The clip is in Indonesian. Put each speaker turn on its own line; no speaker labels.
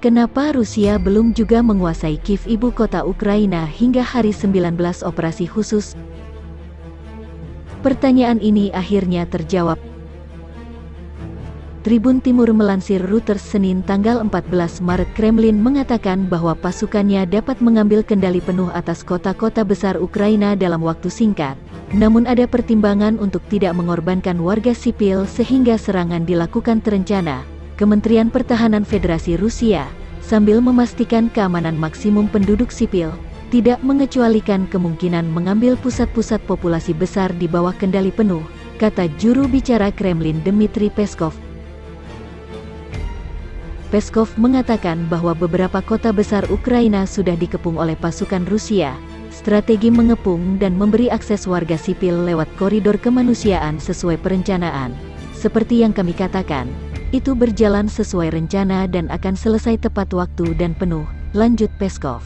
Kenapa Rusia belum juga menguasai Kiev, ibu kota Ukraina, hingga hari 19 operasi khusus? Pertanyaan ini akhirnya terjawab. Tribun Timur melansir Reuters Senin tanggal 14 Maret, Kremlin mengatakan bahwa pasukannya dapat mengambil kendali penuh atas kota-kota besar Ukraina dalam waktu singkat. Namun ada pertimbangan untuk tidak mengorbankan warga sipil sehingga serangan dilakukan terencana. Kementerian Pertahanan Federasi Rusia, sambil memastikan keamanan maksimum penduduk sipil, tidak mengecualikan kemungkinan mengambil pusat-pusat populasi besar di bawah kendali penuh, kata juru bicara Kremlin Dmitry Peskov. Peskov mengatakan bahwa beberapa kota besar Ukraina sudah dikepung oleh pasukan Rusia. Strategi mengepung dan memberi akses warga sipil lewat koridor kemanusiaan sesuai perencanaan. Seperti yang kami katakan, itu berjalan sesuai rencana dan akan selesai tepat waktu dan penuh, lanjut Peskov.